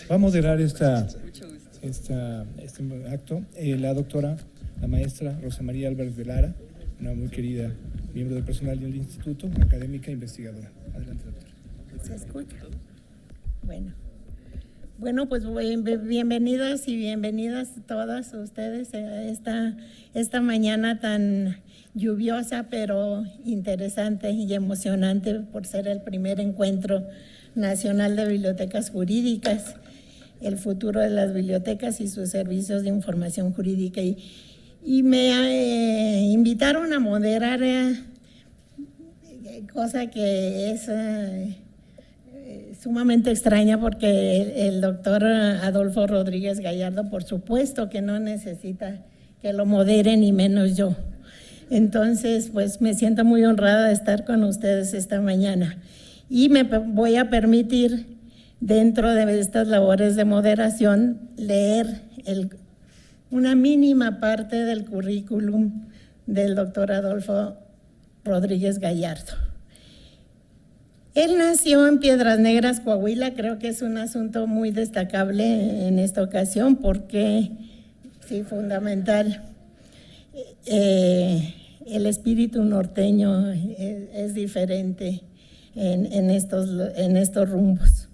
Va a moderar este acto la doctora, la maestra Rosa María Álvarez de Lara, una muy querida miembro del personal del instituto, académica e investigadora. Adelante, doctora. ¿Se escucha? Bueno, pues bienvenidos y bienvenidas todas ustedes a esta mañana tan lluviosa, pero interesante y emocionante por ser el primer encuentro nacional de bibliotecas jurídicas, el futuro de las bibliotecas y sus servicios de información jurídica. Y me invitaron a moderar, cosa que es sumamente extraña, porque el doctor Adolfo Rodríguez Gallardo, por supuesto que no necesita que lo modere, ni menos yo. Entonces, pues me siento muy honrada de estar con ustedes esta mañana. Y me voy a permitir, dentro de estas labores de moderación, leer una mínima parte del currículum del doctor Adolfo Rodríguez Gallardo. Él nació en Piedras Negras, Coahuila. Creo que es un asunto muy destacable en esta ocasión porque, sí, fundamental, el espíritu norteño es diferente en estos rumbos.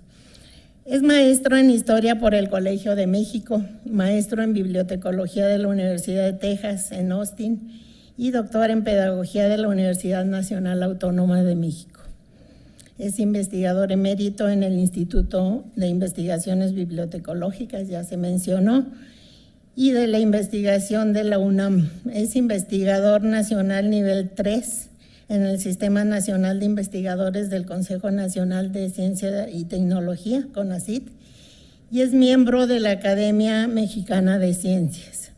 Es maestro en Historia por el Colegio de México, maestro en Bibliotecología de la Universidad de Texas en Austin y doctor en Pedagogía de la Universidad Nacional Autónoma de México. Es investigador emérito en el Instituto de Investigaciones Bibliotecológicas, ya se mencionó, y de la investigación de la UNAM. Es investigador nacional nivel 3 en el Sistema Nacional de Investigadores del Consejo Nacional de Ciencia y Tecnología, CONACYT, y es miembro de la Academia Mexicana de Ciencias.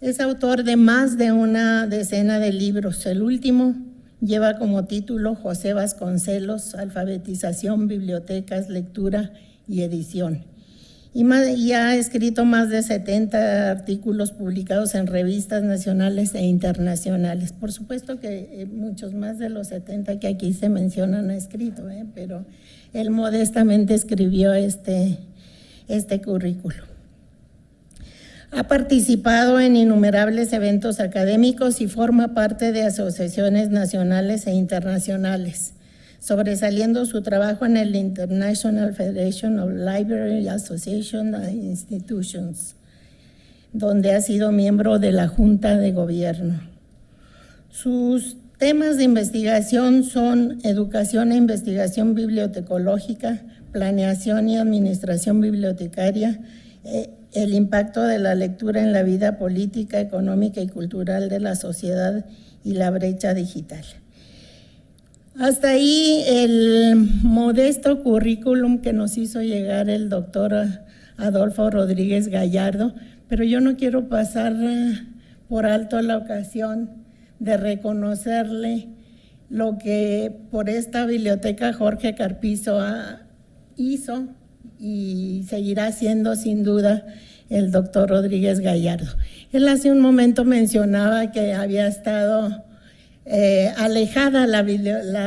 Es autor de más de una decena de libros. El último lleva como título José Vasconcelos, Alfabetización, Bibliotecas, Lectura y Edición. Y ha escrito más de 70 artículos publicados en revistas nacionales e internacionales. Por supuesto que muchos más de los 70 que aquí se mencionan ha escrito, pero él modestamente escribió este currículo. Ha participado en innumerables eventos académicos y forma parte de asociaciones nacionales e internacionales, sobresaliendo su trabajo en el International Federation of Library Associations and Institutions, donde ha sido miembro de la Junta de Gobierno. Sus temas de investigación son educación e investigación bibliotecológica, planeación y administración bibliotecaria, el impacto de la lectura en la vida política, económica y cultural de la sociedad y la brecha digital. Hasta ahí el modesto currículum que nos hizo llegar el doctor Adolfo Rodríguez Gallardo, pero yo no quiero pasar por alto la ocasión de reconocerle lo que por esta biblioteca Jorge Carpizo hizo y seguirá haciendo sin duda el doctor Rodríguez Gallardo. Él hace un momento mencionaba que había estado alejada la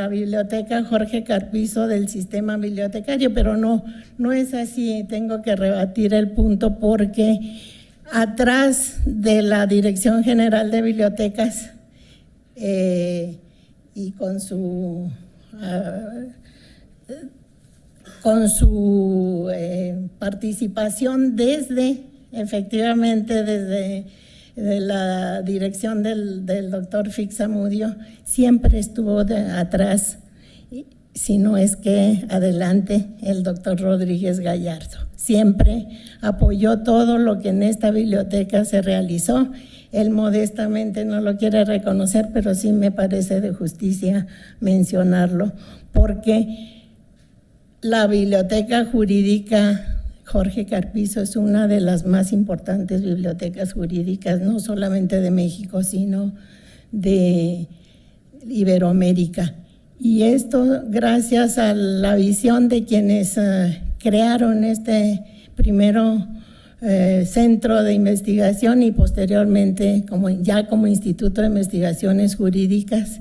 biblioteca Jorge Carpizo del sistema bibliotecario, pero no es así. Tengo que rebatir el punto porque atrás de la Dirección General de Bibliotecas y con su participación efectivamente desde la dirección del doctor Fixamudio, siempre estuvo atrás, si no es que adelante, el doctor Rodríguez Gallardo. Siempre apoyó todo lo que en esta biblioteca se realizó. Él modestamente no lo quiere reconocer, pero sí me parece de justicia mencionarlo, porque la biblioteca jurídica Jorge Carpizo es una de las más importantes bibliotecas jurídicas, no solamente de México, sino de Iberoamérica. Y esto gracias a la visión de quienes crearon este primero centro de investigación y posteriormente como Instituto de Investigaciones Jurídicas.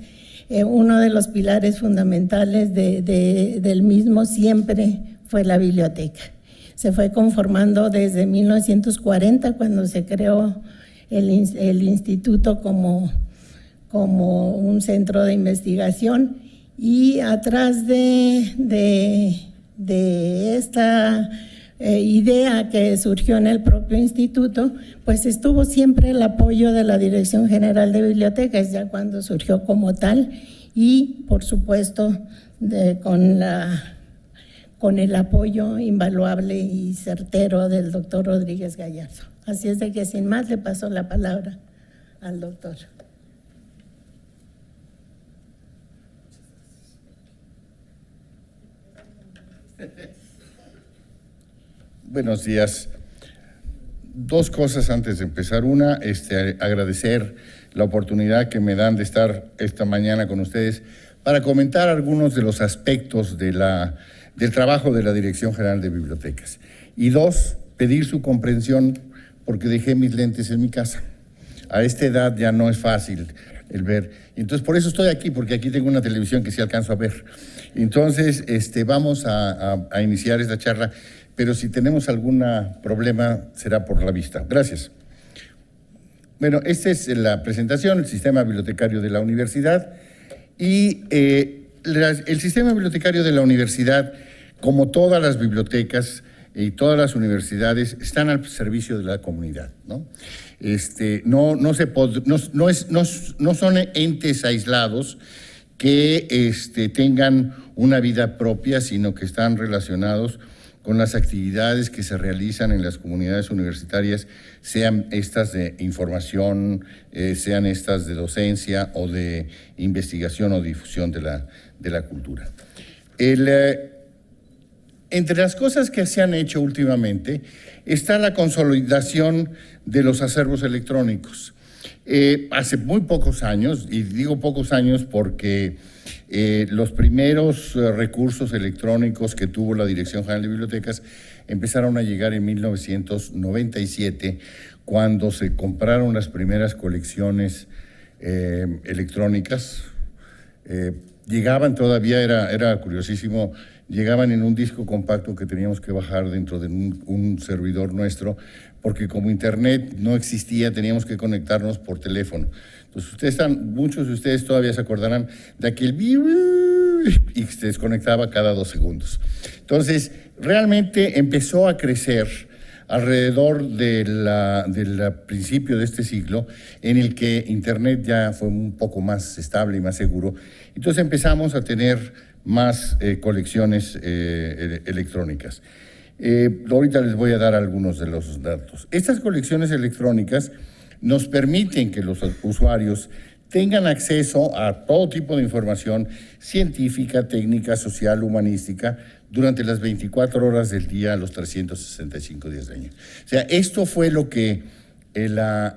Uno de los pilares fundamentales del mismo siempre fue la biblioteca. se fue conformando desde 1940, cuando se creó el instituto como un centro de investigación, y atrás de esta idea que surgió en el propio instituto, pues estuvo siempre el apoyo de la Dirección General de Bibliotecas, ya cuando surgió como tal, y por supuesto con el apoyo invaluable y certero del doctor Rodríguez Gallardo. Así es de que sin más le paso la palabra al doctor. Buenos días. Dos cosas antes de empezar. Una, agradecer la oportunidad que me dan de estar esta mañana con ustedes para comentar algunos de los aspectos del trabajo de la Dirección General de Bibliotecas. Y dos, pedir su comprensión porque dejé mis lentes en mi casa. A esta edad ya no es fácil el ver. Entonces, por eso estoy aquí, porque aquí tengo una televisión que sí alcanzo a ver. Entonces, vamos a iniciar esta charla, pero si tenemos algún problema será por la vista. Gracias. Bueno, esta es la presentación, el sistema bibliotecario de la universidad. Y el sistema bibliotecario de la universidad, como todas las bibliotecas y todas las universidades, están al servicio de la comunidad, ¿no? No son entes aislados que tengan una vida propia, sino que están relacionados con las actividades que se realizan en las comunidades universitarias, sean estas de información, sean estas de docencia o de investigación o difusión de la cultura. Entre las cosas que se han hecho últimamente está la consolidación de los acervos electrónicos. Hace muy pocos años, y digo pocos años porque los primeros recursos electrónicos que tuvo la Dirección General de Bibliotecas empezaron a llegar en 1997, cuando se compraron las primeras colecciones electrónicas. Llegaban todavía, era curiosísimo, llegaban en un disco compacto que teníamos que bajar dentro de un servidor nuestro, porque como internet no existía, teníamos que conectarnos por teléfono. Entonces, muchos de ustedes todavía se acordarán de aquel y se desconectaba cada 2 segundos. Entonces, realmente empezó a crecer alrededor del principio de este siglo, en el que internet ya fue un poco más estable y más seguro. Entonces empezamos a tener más colecciones electrónicas. Ahorita les voy a dar algunos de los datos. Estas colecciones electrónicas nos permiten que los usuarios tengan acceso a todo tipo de información científica, técnica, social, humanística, durante las 24 horas del día, los 365 días del año. O sea, esto fue lo que la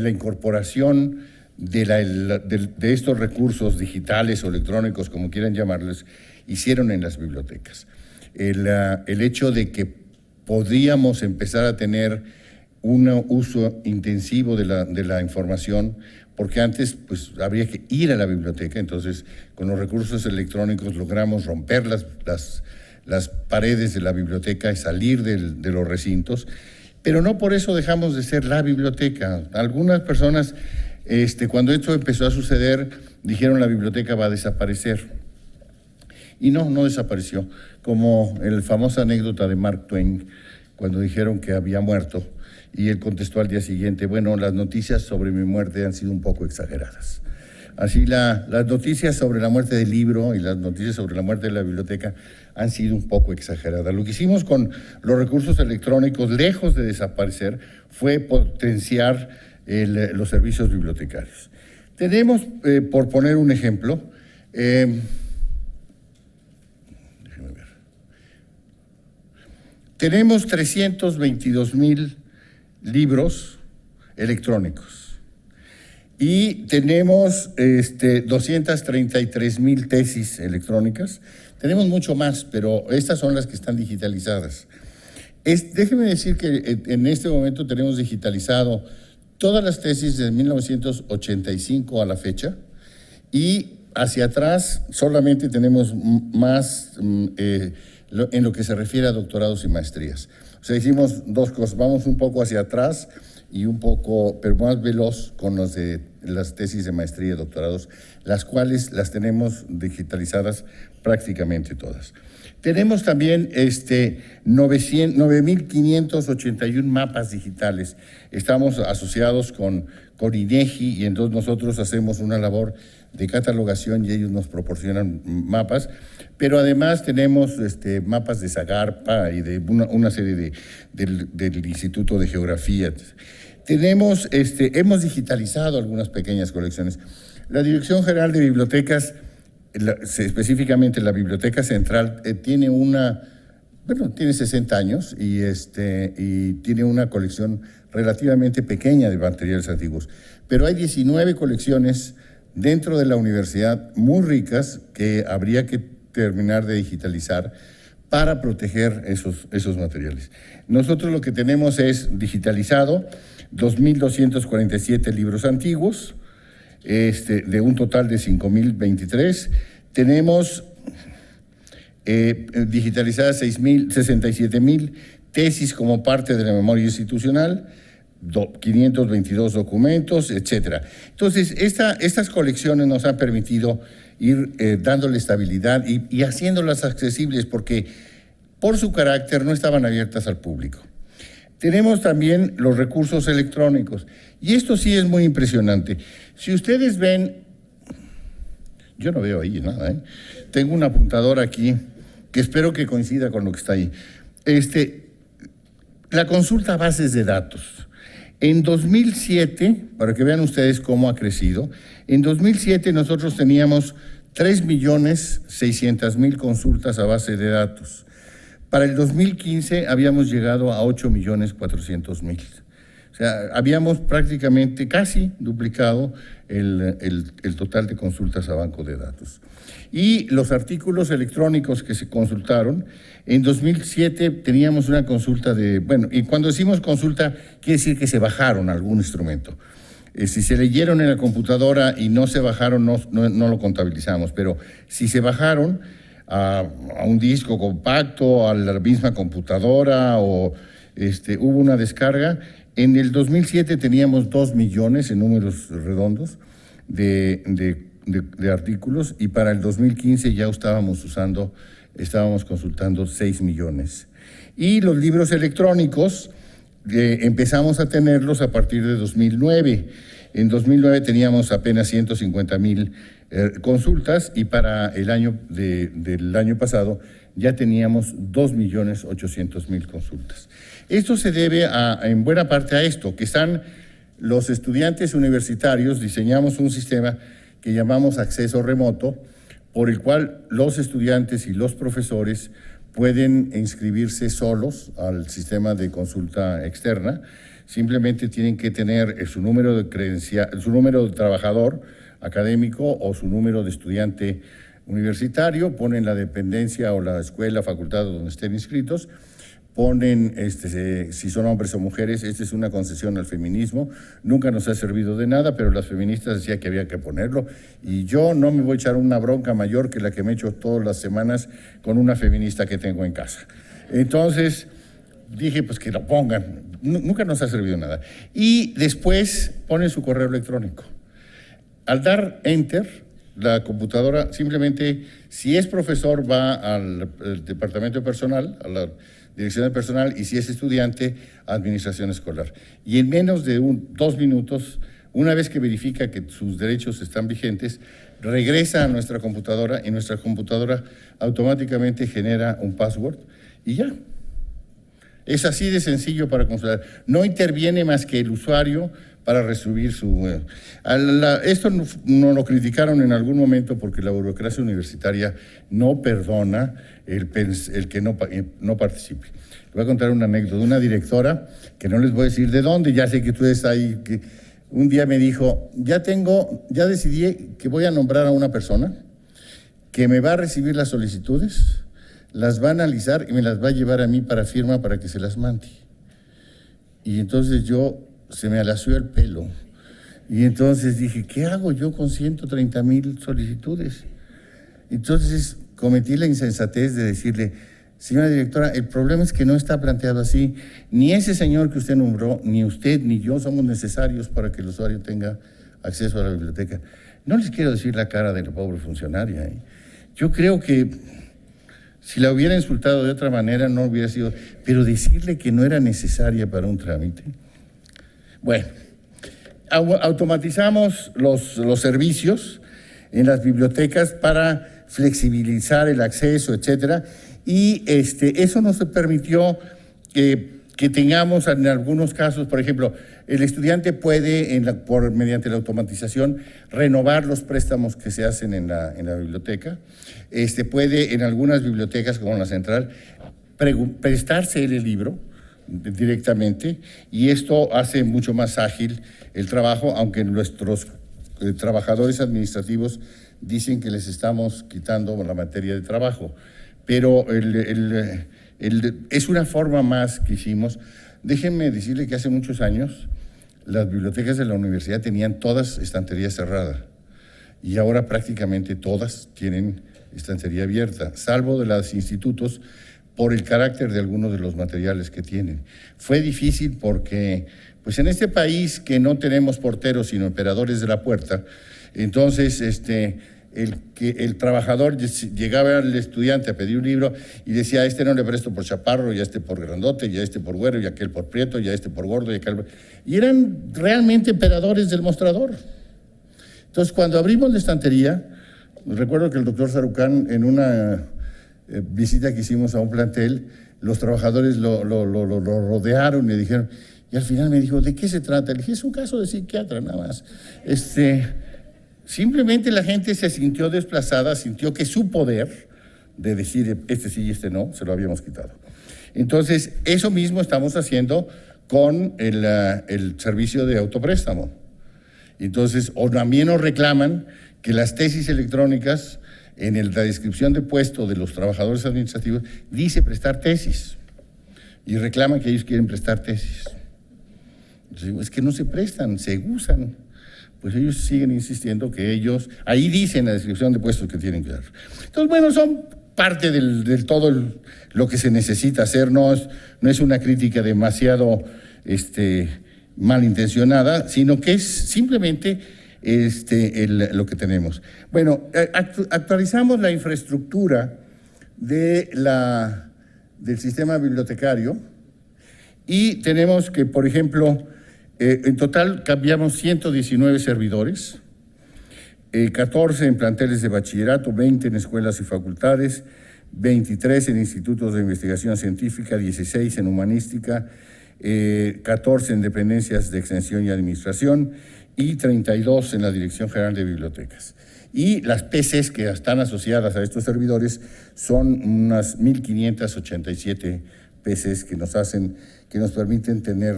incorporación de estos recursos digitales o electrónicos, como quieran llamarles, hicieron en las bibliotecas. El hecho de que podíamos empezar a tener un uso intensivo de la información, porque antes pues habría que ir a la biblioteca. Entonces con los recursos electrónicos logramos romper las paredes de la biblioteca y salir de los recintos, pero no por eso dejamos de ser la biblioteca. Algunas personas, cuando esto empezó a suceder, dijeron la biblioteca va a desaparecer. Y no desapareció, como la famosa anécdota de Mark Twain, cuando dijeron que había muerto, y él contestó al día siguiente, bueno, las noticias sobre mi muerte han sido un poco exageradas. Así las noticias sobre la muerte del libro y las noticias sobre la muerte de la biblioteca han sido un poco exageradas. Lo que hicimos con los recursos electrónicos, lejos de desaparecer, fue potenciar los servicios bibliotecarios. Tenemos, por poner un ejemplo, tenemos 322,000 libros electrónicos y tenemos 233,000 tesis electrónicas. Tenemos mucho más, pero estas son las que están digitalizadas. Déjeme decir que en este momento tenemos digitalizado todas las tesis de 1985 a la fecha, y hacia atrás solamente tenemos más en lo que se refiere a doctorados y maestrías. O sea, hicimos dos cosas, vamos un poco hacia atrás y un poco, pero más veloz con los de las tesis de maestría y doctorados, las cuales las tenemos digitalizadas prácticamente todas. Tenemos también 9.581 mapas digitales. Estamos asociados con INEGI y entonces nosotros hacemos una labor de catalogación y ellos nos proporcionan mapas, pero además tenemos mapas de Zagarpa y de una serie del Instituto de Geografía. Tenemos, hemos digitalizado algunas pequeñas colecciones. La Dirección General de Bibliotecas, específicamente la Biblioteca Central, tiene 60 años y tiene una colección relativamente pequeña de materiales antiguos, pero hay 19 colecciones dentro de la universidad muy ricas que habría que terminar de digitalizar para proteger esos materiales. Nosotros lo que tenemos es digitalizado 2.247 libros antiguos, de un total de 5.023. Tenemos digitalizadas 67.000 tesis como parte de la memoria institucional, 522 documentos, etcétera. Entonces, estas colecciones nos han permitido ir dándole estabilidad y haciéndolas accesibles porque por su carácter no estaban abiertas al público. Tenemos también los recursos electrónicos y esto sí es muy impresionante. Si ustedes ven, yo no veo ahí nada, ¿eh? Tengo un apuntador aquí que espero que coincida con lo que está ahí. La consulta a bases de datos. En 2007, para que vean ustedes cómo ha crecido, en 2007 nosotros teníamos 3.600.000 consultas a base de datos. Para el 2015 habíamos llegado a 8.400.000. O sea, habíamos prácticamente casi duplicado el total de consultas a banco de datos. Y los artículos electrónicos que se consultaron, en 2007 teníamos una consulta y cuando decimos consulta, quiere decir que se bajaron algún instrumento. Si se leyeron en la computadora y no se bajaron, no lo contabilizamos, pero si se bajaron a un disco compacto, a la misma computadora o hubo una descarga, en el 2007 teníamos 2 millones en números redondos de artículos y para el 2015 ya estábamos consultando 6 millones. Y los libros electrónicos empezamos a tenerlos a partir de 2009. En 2009 teníamos apenas 150.000 consultas y para el año del año pasado ya teníamos 2.800.000 consultas. Esto se debe en buena parte a esto, que están los estudiantes universitarios, diseñamos un sistema que llamamos acceso remoto, por el cual los estudiantes y los profesores pueden inscribirse solos al sistema de consulta externa. Simplemente tienen que tener su número de su número de trabajador académico o su número de estudiante universitario, ponen la dependencia o la escuela, facultad donde estén inscritos, ponen si son hombres o mujeres. Esta es una concesión al feminismo, nunca nos ha servido de nada, pero las feministas decían que había que ponerlo y yo no me voy a echar una bronca mayor que la que me echo todas las semanas con una feminista que tengo en casa. Entonces dije pues que lo pongan, nunca nos ha servido nada. Y después ponen su correo electrónico. Al dar enter, la computadora simplemente, si es profesor, va al departamento de personal, a la dirección de personal, y si es estudiante, a administración escolar. Y en menos de 2 minutos, una vez que verifica que sus derechos están vigentes, regresa a nuestra computadora y nuestra computadora automáticamente genera un password y ya. Es así de sencillo para consultar. No interviene más que el usuario para recibir su... esto no lo criticaron en algún momento porque la burocracia universitaria no perdona el que no participe. Les voy a contar una anécdota de una directora, que no les voy a decir de dónde, ya sé que tú estás ahí, que un día me dijo, ya decidí que voy a nombrar a una persona que me va a recibir las solicitudes, las va a analizar y me las va a llevar a mí para firma para que se las mande. Y entonces se me alació el pelo. Y entonces dije, ¿qué hago yo con 130,000 solicitudes? Entonces cometí la insensatez de decirle, señora directora, el problema es que no está planteado así. Ni ese señor que usted nombró, ni usted, ni yo somos necesarios para que el usuario tenga acceso a la biblioteca. No les quiero decir la cara de la pobre funcionaria, ¿eh? Yo creo que si la hubiera insultado de otra manera no hubiera sido, pero decirle que no era necesaria para un trámite. Bueno, automatizamos los servicios en las bibliotecas para flexibilizar el acceso, etcétera, y eso nos permitió que tengamos en algunos casos, por ejemplo, el estudiante puede, mediante la automatización, renovar los préstamos que se hacen en la biblioteca. Puede, en algunas bibliotecas, como la Central, prestarse el libro directamente, y esto hace mucho más ágil el trabajo, aunque nuestros trabajadores administrativos dicen que les estamos quitando la materia de trabajo. Pero es una forma más que hicimos. Déjenme decirle que hace muchos años las bibliotecas de la universidad tenían todas estantería cerrada y ahora prácticamente todas tienen estantería abierta, salvo de los institutos por el carácter de algunos de los materiales que tienen. Fue difícil porque, pues en este país que no tenemos porteros sino operadores de la puerta, entonces el trabajador llegaba al estudiante a pedir un libro y decía, a este no le presto por chaparro, y a este por grandote, y a este por güero, y a aquel por prieto, y a este por gordo, y aquel... Y eran realmente operadores del mostrador. Entonces, cuando abrimos la estantería, recuerdo que el doctor Sarucán, en una visita que hicimos a un plantel, los trabajadores lo rodearon y le dijeron, y al final me dijo, ¿de qué se trata? Le dije, es un caso de psiquiatra nada más. Simplemente la gente se sintió desplazada, sintió que su poder de decir este sí y este no, se lo habíamos quitado. Entonces, eso mismo estamos haciendo con el servicio de autopréstamo. Entonces, también nos reclaman que las tesis electrónicas, en la descripción de puesto de los trabajadores administrativos, dice prestar tesis. Y reclaman que ellos quieren prestar tesis. Entonces, es que no se prestan, se usan. Pues ellos siguen insistiendo que ellos, ahí dice en la descripción de puestos que tienen que dar. Entonces, bueno, son parte del todo lo que se necesita hacer, no es una crítica demasiado malintencionada, sino que es simplemente lo que tenemos. Bueno, actualizamos la infraestructura del sistema bibliotecario y tenemos que, por ejemplo, en total cambiamos 119 servidores, 14 en planteles de bachillerato, 20 en escuelas y facultades, 23 en institutos de investigación científica, 16 en humanística, 14 en dependencias de extensión y administración y 32 en la Dirección General de Bibliotecas. Y las PCs que están asociadas a estos servidores son unas 1.587 PCs que nos permiten tener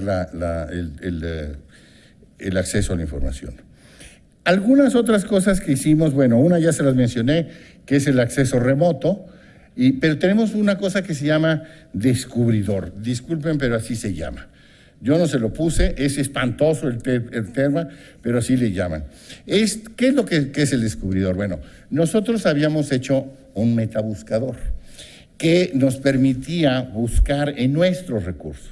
el acceso a la información. Algunas otras cosas que hicimos, bueno, una ya se las mencioné, que es el acceso remoto, pero tenemos una cosa que se llama descubridor. Disculpen, pero así se llama. Yo no se lo puse, es espantoso el tema, pero así le llaman. ¿Qué es lo que es el descubridor? Bueno, nosotros habíamos hecho un metabuscador que nos permitía buscar en nuestros recursos.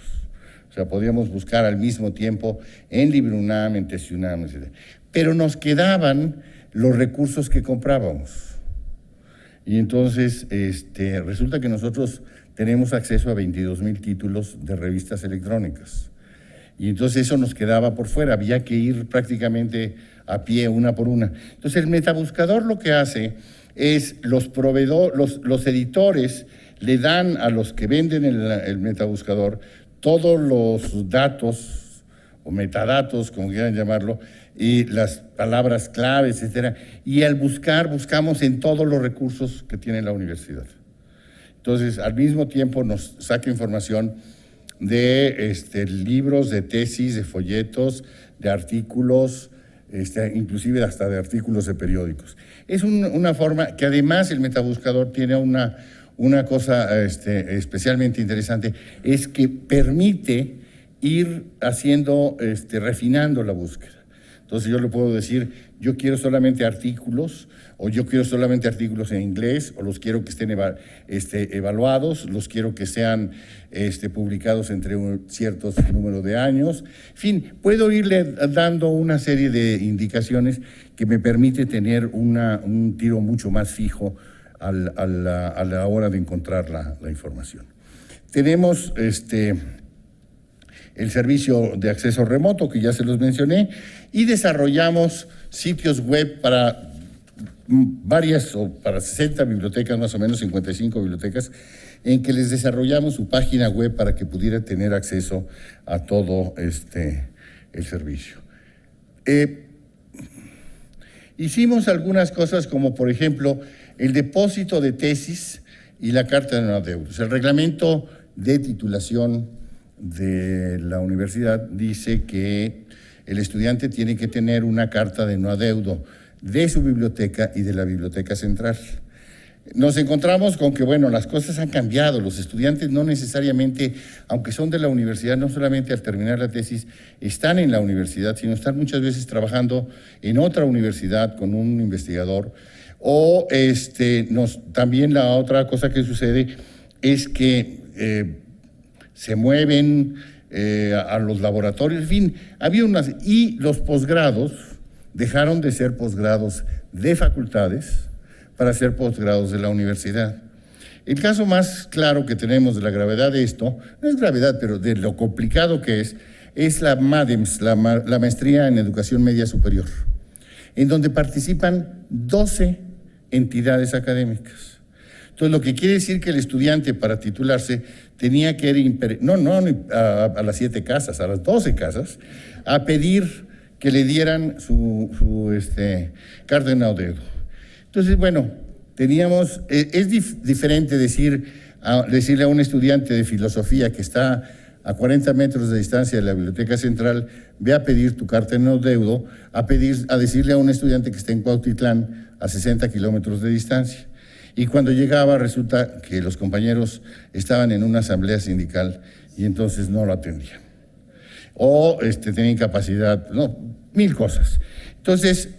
O sea, podíamos buscar al mismo tiempo en LibreUNAM, en TESIUNAM, etc. Pero nos quedaban los recursos que comprábamos. Y entonces resulta que nosotros tenemos acceso a 22,000 títulos de revistas electrónicas. Y entonces eso nos quedaba por fuera, había que ir prácticamente a pie una por una. Entonces el metabuscador lo que hace es los editores le dan a los que venden el metabuscador todos los datos o metadatos, como quieran llamarlo, y las palabras claves, etcétera, y al buscamos en todos los recursos que tiene la universidad. Entonces, al mismo tiempo nos saca información de libros, de tesis, de folletos, de artículos, inclusive hasta de artículos de periódicos. Es una forma que además el metabuscador tiene una cosa especialmente interesante, es que permite ir haciendo, refinando la búsqueda. Entonces yo le puedo decir, yo quiero solamente artículos, o yo quiero solamente artículos en inglés, o los quiero que estén evaluados, los quiero que sean publicados entre un cierto número de años. En fin, puedo irle dando una serie de indicaciones que me permite tener un tiro mucho más fijo a la hora de encontrar la información. Tenemos el servicio de acceso remoto, que ya se los mencioné, y desarrollamos sitios web para para 60 bibliotecas, más o menos 55 bibliotecas, en que les desarrollamos su página web para que pudiera tener acceso a todo el servicio. Hicimos algunas cosas como, por ejemplo, el depósito de tesis y la carta de no adeudos. El reglamento de titulación de la universidad dice que el estudiante tiene que tener una carta de no adeudo de su biblioteca y de la biblioteca central. Nos encontramos con que, bueno, las cosas han cambiado. Los estudiantes no necesariamente, aunque son de la universidad, no solamente al terminar la tesis están en la universidad, sino están muchas veces trabajando en otra universidad con un investigador. O también la otra cosa que sucede es que se mueven a los laboratorios, en fin, y los posgrados dejaron de ser posgrados de facultades para ser posgrados de la universidad. El caso más claro que tenemos de la gravedad de esto, no es gravedad, pero de lo complicado que es la MADEMS, la Maestría en Educación Media Superior, en donde participan 12 entidades académicas. Entonces, lo que quiere decir que el estudiante para titularse tenía que ir, no a las 7 casas, a las 12 casas, a pedir que le dieran su carta de no adeudo. Entonces, bueno, es diferente decirle a un estudiante de filosofía que está a 40 metros de distancia de la Biblioteca Central, ve a pedir tu carta de no adeudo, a decirle a un estudiante que está en Cuautitlán a 60 kilómetros de distancia. Y cuando llegaba resulta que los compañeros estaban en una asamblea sindical y entonces no lo atendían. O tenían incapacidad, mil cosas. Entonces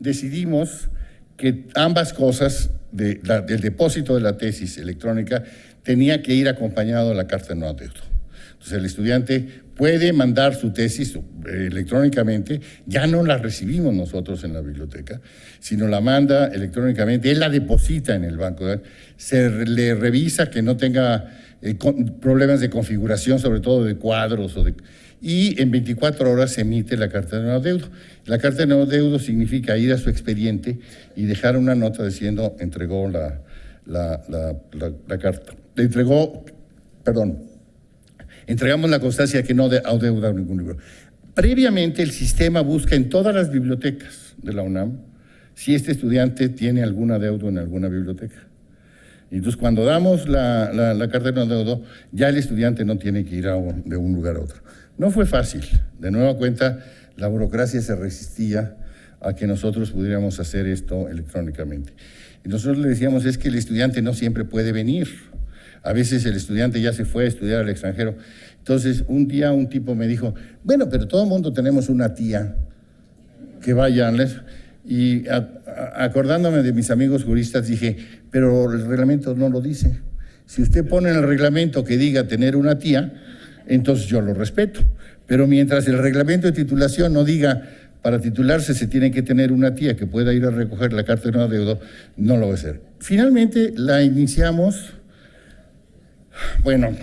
decidimos que ambas cosas, del depósito de la tesis electrónica, tenía que ir acompañado de la carta de no adeudo. Entonces el estudiante puede mandar su tesis electrónicamente, ya no la recibimos nosotros en la biblioteca, sino la manda electrónicamente, él la deposita en el banco, se le revisa que no tenga problemas de configuración, sobre todo de cuadros, y en 24 horas se emite la carta de no adeudo. La carta de no adeudo significa ir a su expediente y dejar una nota diciendo entregó la carta. Entregamos la constancia que no adeuda ningún libro. Previamente, el sistema busca en todas las bibliotecas de la UNAM si este estudiante tiene algún adeudo en alguna biblioteca. Y entonces, cuando damos la carta de no adeudo, ya el estudiante no tiene que ir de un lugar a otro. No fue fácil. De nueva cuenta, la burocracia se resistía a que nosotros pudiéramos hacer esto electrónicamente. Y nosotros le decíamos, es que el estudiante no siempre puede venir. A veces el estudiante ya se fue a estudiar al extranjero. Entonces, un día un tipo me dijo, bueno, pero todo el mundo tenemos una tía que vaya. Y acordándome de mis amigos juristas, dije, pero el reglamento no lo dice. Si usted pone en el reglamento que diga tener una tía, entonces yo lo respeto. Pero mientras el reglamento de titulación no diga para titularse se tiene que tener una tía que pueda ir a recoger la carta de no adeudo, no lo va a hacer. Finalmente la iniciamos. Bueno,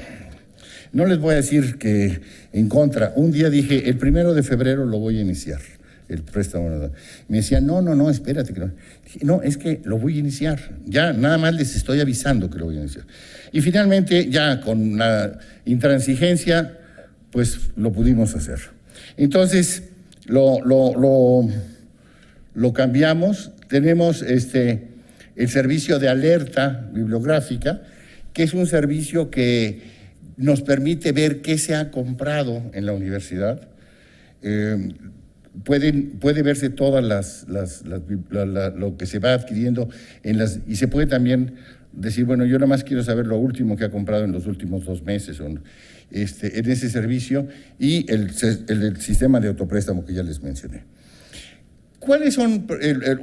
no les voy a decir que en contra. Un día dije, el 1 de febrero lo voy a iniciar, el préstamo. Me decía, no, espérate. Dije, no, es que lo voy a iniciar. Ya, nada más les estoy avisando que lo voy a iniciar. Y finalmente, ya con la intransigencia, pues lo pudimos hacer. Entonces, lo cambiamos. Tenemos el servicio de alerta bibliográfica, que es un servicio que nos permite ver qué se ha comprado en la universidad. Puede verse todas lo que se va adquiriendo y se puede también decir, bueno, yo nada más quiero saber lo último que ha comprado en los últimos 2 meses en ese servicio, y el sistema de autopréstamo que ya les mencioné. ¿Cuáles son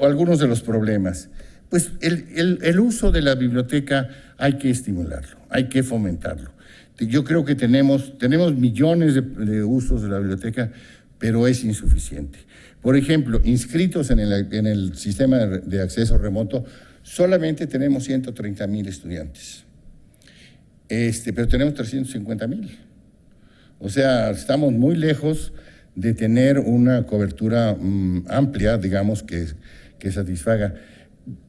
algunos de los problemas? Pues el uso de la biblioteca hay que estimularlo, hay que fomentarlo. Yo creo que tenemos millones de usos de la biblioteca, pero es insuficiente. Por ejemplo, inscritos en el sistema de acceso remoto, solamente tenemos 130,000 estudiantes, pero tenemos 350,000. O sea, estamos muy lejos de tener una cobertura amplia, digamos, que satisfaga.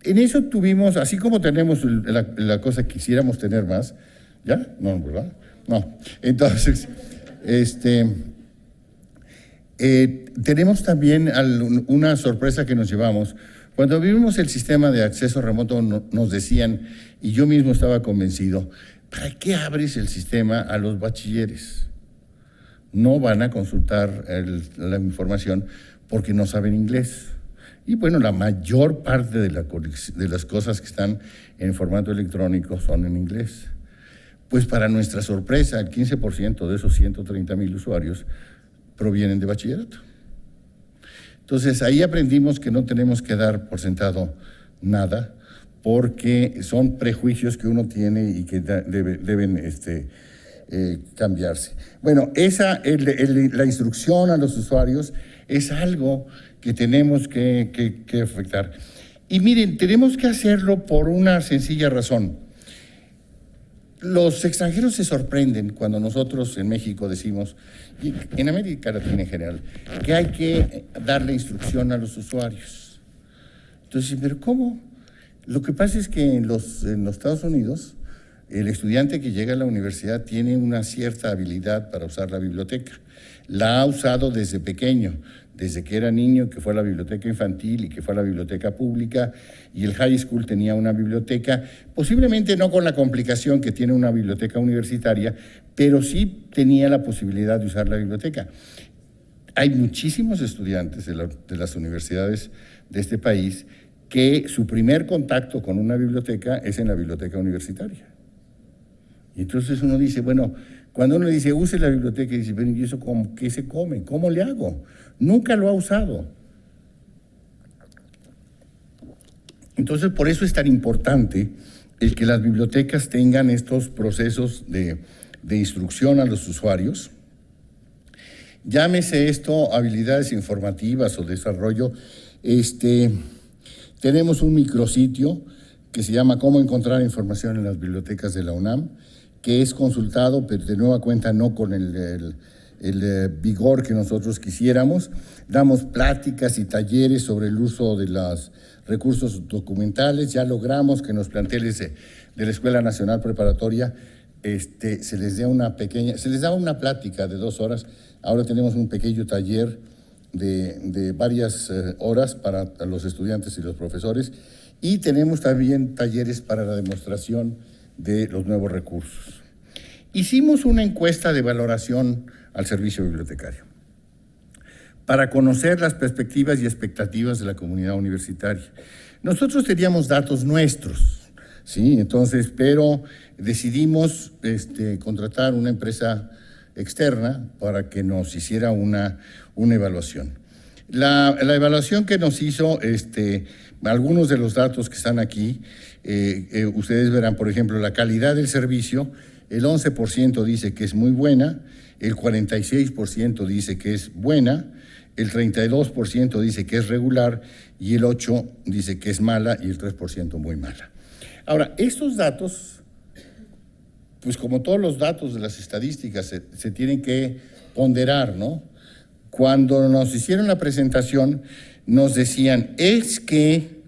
En eso tuvimos, así como tenemos la cosa que quisiéramos tener más, ¿ya? No, ¿verdad? No. Entonces, tenemos también una sorpresa que nos llevamos. Cuando vimos el sistema de acceso remoto nos decían, y yo mismo estaba convencido, ¿para qué abres el sistema a los bachilleres? No van a consultar la información porque no saben inglés. Y bueno, la mayor parte de las cosas que están en formato electrónico son en inglés. Pues para nuestra sorpresa, el 15% de esos 130,000 usuarios provienen de bachillerato. Entonces, ahí aprendimos que no tenemos que dar por sentado nada, porque son prejuicios que uno tiene y que deben cambiarse. Bueno, la instrucción a los usuarios es algo que tenemos que afectar. Y miren, tenemos que hacerlo por una sencilla razón. Los extranjeros se sorprenden cuando nosotros en México decimos, y en América Latina en general, que hay que darle instrucción a los usuarios. Entonces, ¿pero cómo? Lo que pasa es que en los Estados Unidos, el estudiante que llega a la universidad tiene una cierta habilidad para usar la biblioteca. La ha usado desde pequeño, desde que era niño, que fue a la biblioteca infantil y que fue a la biblioteca pública, y el high school tenía una biblioteca, posiblemente no con la complicación que tiene una biblioteca universitaria, pero sí tenía la posibilidad de usar la biblioteca. Hay muchísimos estudiantes de las universidades de este país que su primer contacto con una biblioteca es en la biblioteca universitaria. Y entonces uno dice, bueno, cuando uno dice, use la biblioteca, y dice, pero ¿y eso qué se come? ¿Cómo le hago? Nunca lo ha usado. Entonces, por eso es tan importante el que las bibliotecas tengan estos procesos de instrucción a los usuarios. Llámese esto habilidades informativas o desarrollo. Tenemos un micrositio que se llama Cómo encontrar información en las bibliotecas de la UNAM, que es consultado, pero de nueva cuenta no con el vigor que nosotros quisiéramos. Damos pláticas y talleres sobre el uso de los recursos documentales. Ya logramos que en los planteles de la Escuela Nacional Preparatoria se les daba una plática de 2 horas. Ahora tenemos un pequeño taller de varias horas para los estudiantes y los profesores, y tenemos también talleres para la demostración de los nuevos recursos. Hicimos una encuesta de valoración al servicio bibliotecario para conocer las perspectivas y expectativas de la comunidad universitaria. Nosotros teníamos datos nuestros, ¿sí? Entonces, pero decidimos contratar una empresa externa para que nos hiciera una evaluación. La evaluación que nos hizo, algunos de los datos que están aquí, ustedes verán, por ejemplo, la calidad del servicio. El 11% dice que es muy buena, el 46% dice que es buena, el 32% dice que es regular y el 8% dice que es mala y el 3% muy mala. Ahora, estos datos, pues como todos los datos de las estadísticas, se tienen que ponderar, ¿no? Cuando nos hicieron la presentación, nos decían, es que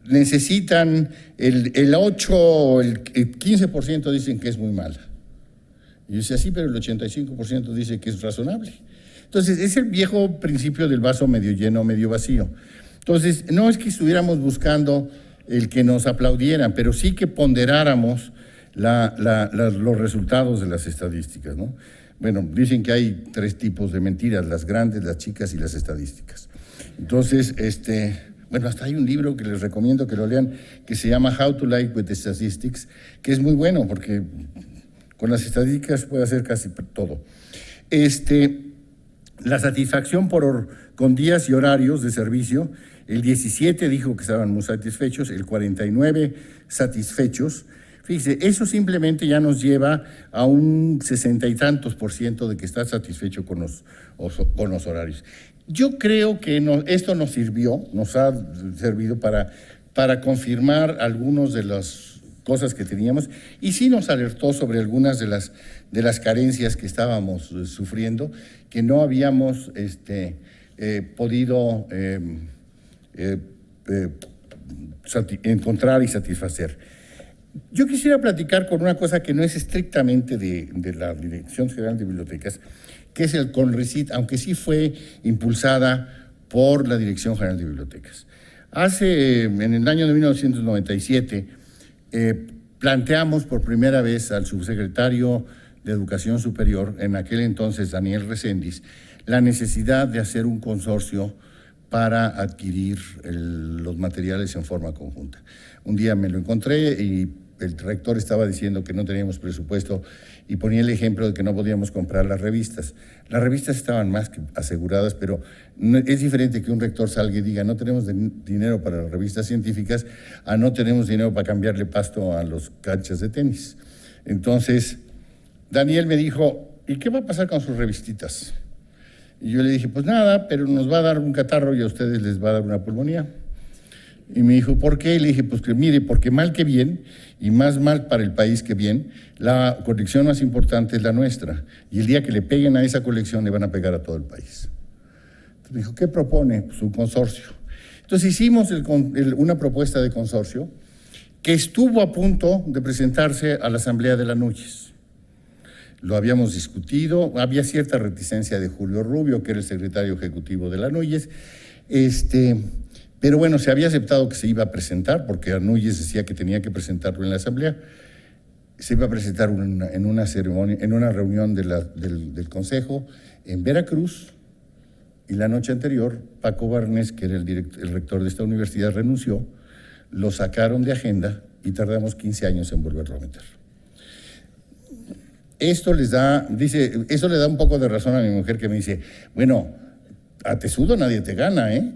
necesitan el 8 o el 15% dicen que es muy mala. Y yo decía, sí, pero el 85% dice que es razonable. Entonces, es el viejo principio del vaso medio lleno, medio vacío. Entonces, no es que estuviéramos buscando el que nos aplaudieran, pero sí que ponderáramos los resultados de las estadísticas, ¿no? Bueno, dicen que hay 3 tipos de mentiras, las grandes, las chicas y las estadísticas. Entonces, bueno, hasta hay un libro que les recomiendo que lo lean, que se llama How to Lie with the Statistics, que es muy bueno porque con las estadísticas puede hacer casi todo. La satisfacción con días y horarios de servicio, el 17 dijo que estaban muy satisfechos, el 49 satisfechos. Fíjese, eso simplemente ya nos lleva a un 60 y tantos % de que está satisfecho con los horarios. Yo creo que esto nos ha servido para confirmar algunas de las cosas que teníamos, y sí nos alertó sobre algunas de las carencias que estábamos sufriendo, que no habíamos podido encontrar y satisfacer. Yo quisiera platicar con una cosa que no es estrictamente de la Dirección General de Bibliotecas, que es el CONRECYT, aunque sí fue impulsada por la Dirección General de Bibliotecas. En el año de 1997, planteamos por primera vez al subsecretario de Educación Superior, en aquel entonces Daniel Recendis, la necesidad de hacer un consorcio para adquirir los materiales en forma conjunta. Un día me lo encontré y el rector estaba diciendo que no teníamos presupuesto y ponía el ejemplo de que no podíamos comprar las revistas. Las revistas estaban más que aseguradas, pero es diferente que un rector salga y diga no tenemos dinero para las revistas científicas a no tenemos dinero para cambiarle pasto a los canchas de tenis. Entonces, Daniel me dijo, ¿y qué va a pasar con sus revistitas? Y yo le dije, pues nada, pero nos va a dar un catarro y a ustedes les va a dar una pulmonía. Y me dijo, ¿por qué? Y le dije, pues que mire, porque mal que bien, y más mal para el país que bien, la colección más importante es la nuestra. Y el día que le peguen a esa colección, le van a pegar a todo el país. Entonces me dijo, ¿qué propone? Pues un consorcio. Entonces hicimos una propuesta de consorcio que estuvo a punto de presentarse a la Asamblea de la NUYES. Lo habíamos discutido, había cierta reticencia de Julio Rubio, que era el secretario ejecutivo de la NUYES, pero bueno, se había aceptado que se iba a presentar, porque Anúñez decía que tenía que presentarlo en la Asamblea. Se iba a presentar en una ceremonia, en una reunión del Consejo en Veracruz, y la noche anterior, Paco Barnés, que era el rector de esta universidad, renunció, lo sacaron de agenda y tardamos 15 años en volverlo a meter. Eso le da un poco de razón a mi mujer, que me dice, bueno, a tesudo nadie te gana, ¿eh?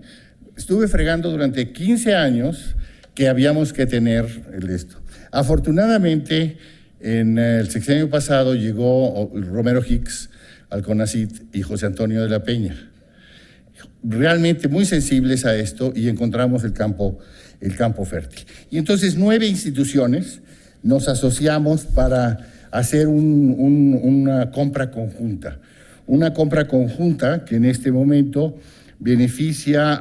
Estuve fregando durante 15 años que habíamos que tener esto. Afortunadamente, en el sexenio pasado llegó Romero Hicks al CONACYT y José Antonio de la Peña. Realmente muy sensibles a esto, y encontramos el campo fértil. Y entonces 9 instituciones nos asociamos para hacer una compra conjunta. Una compra conjunta que en este momento beneficia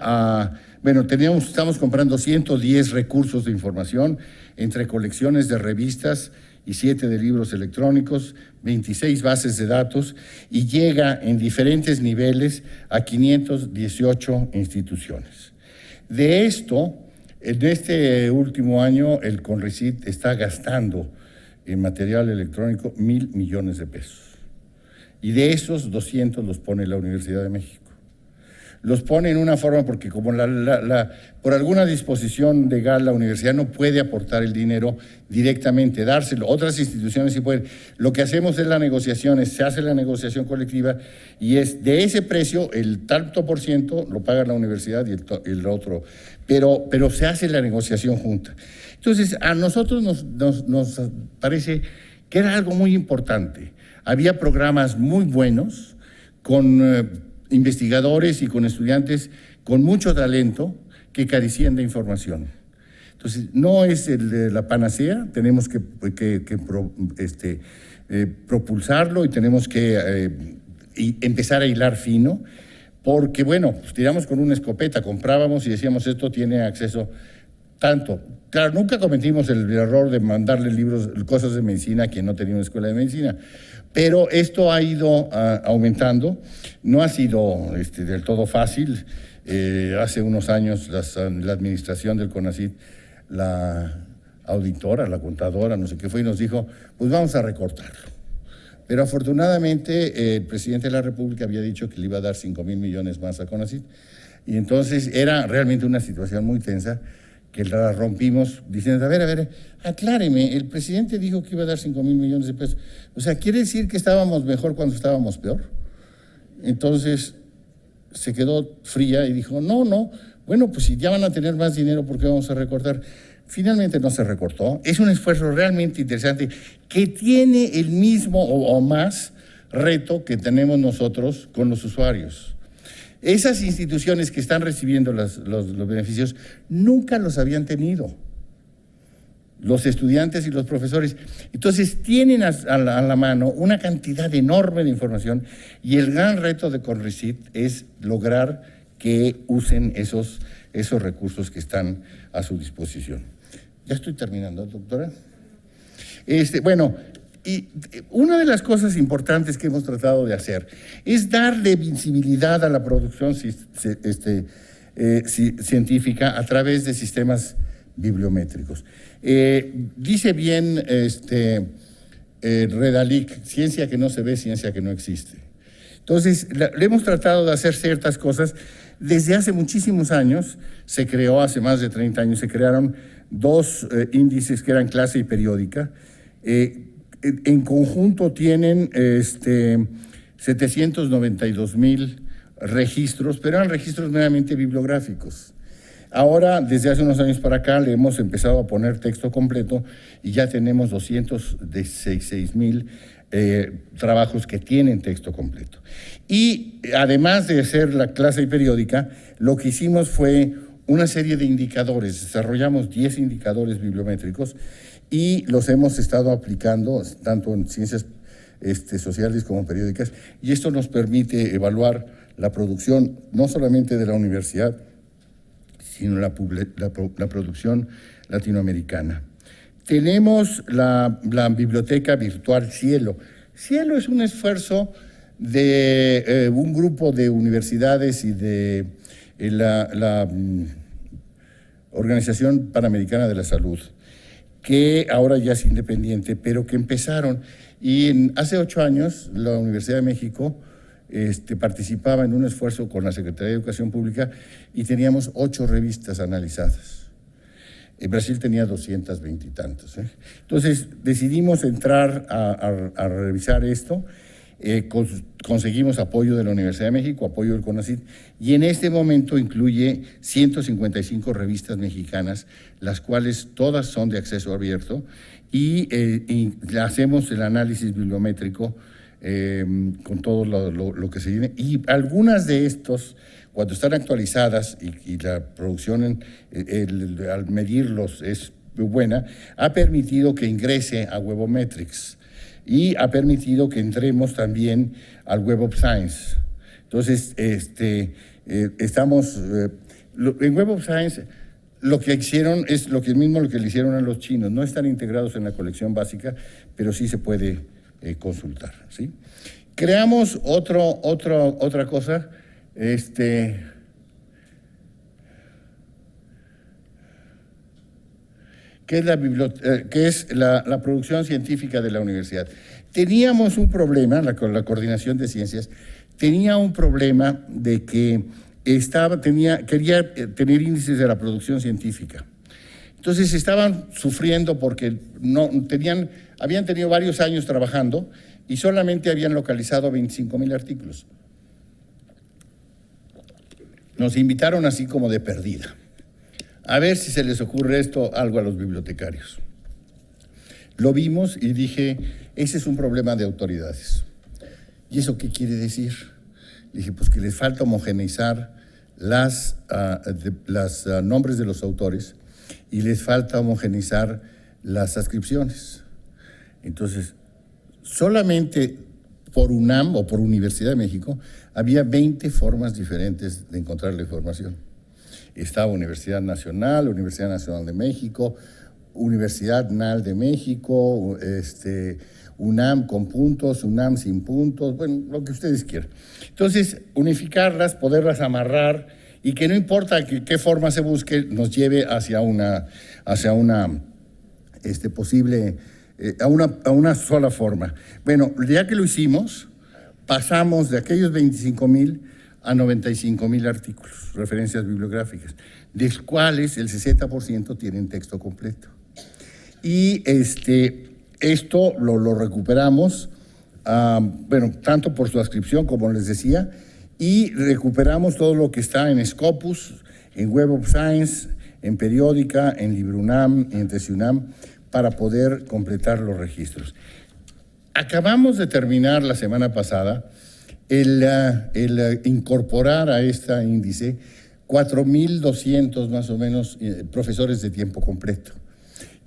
estamos comprando 110 recursos de información entre colecciones de revistas y 7 de libros electrónicos, 26 bases de datos, y llega en diferentes niveles a 518 instituciones. De esto, en este último año, el CONRECYT está gastando en material electrónico 1,000 millones de pesos. Y de esos 200 los pone la Universidad de México. Los pone en una forma porque como por alguna disposición legal la universidad no puede aportar el dinero directamente, dárselo. Otras instituciones sí pueden. Lo que hacemos es se hace la negociación colectiva, y es de ese precio, el tanto por ciento lo paga la universidad y el otro. Pero se hace la negociación junta. Entonces, a nosotros nos parece que era algo muy importante. Había programas muy buenos con investigadores y con estudiantes con mucho talento que carecían de información. Entonces, no es la panacea, tenemos que propulsarlo, y tenemos que empezar a hilar fino, porque, bueno, pues tiramos con una escopeta, comprábamos y decíamos, esto tiene acceso tanto. Claro, nunca cometimos el error de mandarle cosas de medicina a quien no tenía una escuela de medicina, pero esto ha ido aumentando. No ha sido del todo fácil. Hace unos años la administración del CONACYT, la auditora, la contadora, no sé qué fue, y nos dijo, pues vamos a recortarlo. Pero afortunadamente el presidente de la República había dicho que le iba a dar 5,000 millones más a CONACYT, y entonces era realmente una situación muy tensa, que la rompimos diciendo, a ver, acláreme, el presidente dijo que iba a dar 5,000 millones de pesos. O sea, ¿quiere decir que estábamos mejor cuando estábamos peor? Entonces se quedó fría y dijo, no, bueno, pues si ya van a tener más dinero, ¿por qué vamos a recortar? Finalmente no se recortó. Es un esfuerzo realmente interesante que tiene el mismo o más reto que tenemos nosotros con los usuarios. Esas instituciones que están recibiendo los beneficios nunca los habían tenido, los estudiantes y los profesores. Entonces tienen a la mano una cantidad enorme de información y el gran reto de Conrecit es lograr que usen esos recursos que están a su disposición. Ya estoy terminando, doctora. Bueno, y una de las cosas importantes que hemos tratado de hacer es darle visibilidad a la producción científica a través de sistemas bibliométricos. Dice bien Redalic, ciencia que no se ve, ciencia que no existe. Entonces, le hemos tratado de hacer ciertas cosas. Desde hace muchísimos años, se creó, hace más de 30 años, se crearon dos índices que eran clase y periódica. En conjunto tienen 792,000 registros, pero eran registros meramente bibliográficos. Ahora, desde hace unos años para acá, le hemos empezado a poner texto completo y ya tenemos 216,000 trabajos que tienen texto completo. Y además de hacer la clase y periódica, lo que hicimos fue una serie de indicadores. Desarrollamos 10 indicadores bibliométricos y los hemos estado aplicando tanto en ciencias sociales como periódicas, y esto nos permite evaluar la producción no solamente de la universidad, sino la producción latinoamericana. Tenemos la biblioteca virtual Cielo. Cielo es un esfuerzo de un grupo de universidades y de la Organización Panamericana de la Salud, que ahora ya es independiente, pero que empezaron. Y hace 8 años la Universidad de México participaba en un esfuerzo con la Secretaría de Educación Pública y teníamos 8 revistas analizadas. En Brasil tenía 220 y tantos. Entonces decidimos entrar a revisar esto. Conseguimos apoyo de la Universidad de México, apoyo del CONACYT, y en este momento incluye 155 revistas mexicanas, las cuales todas son de acceso abierto, y hacemos el análisis bibliométrico con todo lo que se viene. Y algunas de estos, cuando están actualizadas y la producción al medirlos es buena, ha permitido que ingrese a Webometrics y ha permitido que entremos también al Web of Science. Entonces, estamos en Web of Science. Lo que hicieron es lo que le hicieron a los chinos. No están integrados en la colección básica, pero sí se puede consultar, ¿sí? Creamos otra cosa, que es la producción científica de la universidad. Teníamos un problema, con la coordinación de ciencias, tenía un problema de que quería tener índices de la producción científica. Entonces estaban sufriendo porque habían tenido varios años trabajando y solamente habían localizado 25,000 artículos. Nos invitaron así como de perdida. A ver si se les ocurre algo a los bibliotecarios. Lo vimos y dije, ese es un problema de autoridades. ¿Y eso qué quiere decir? Dije, pues que les falta homogeneizar los nombres de los autores y les falta homogeneizar las adscripciones. Entonces, solamente por UNAM o por Universidad de México había 20 formas diferentes de encontrar la información. Estaba Universidad Nacional de México, Universidad NAL de México, UNAM con puntos, UNAM sin puntos, bueno, lo que ustedes quieran. Entonces, unificarlas, poderlas amarrar y que no importa qué forma se busque, nos lleve hacia una posible, a una sola forma. Bueno, ya que lo hicimos, pasamos de aquellos 25,000 a 95,000 artículos, referencias bibliográficas, de los cuales el 60% tienen texto completo. Y esto lo recuperamos bueno, tanto por su adscripción, como les decía, y recuperamos todo lo que está en Scopus, en Web of Science, en Periódica, en LibreUNAM, en TESIUNAM, para poder completar los registros. Acabamos de terminar la semana pasada el incorporar a este índice 4.200 más o menos profesores de tiempo completo,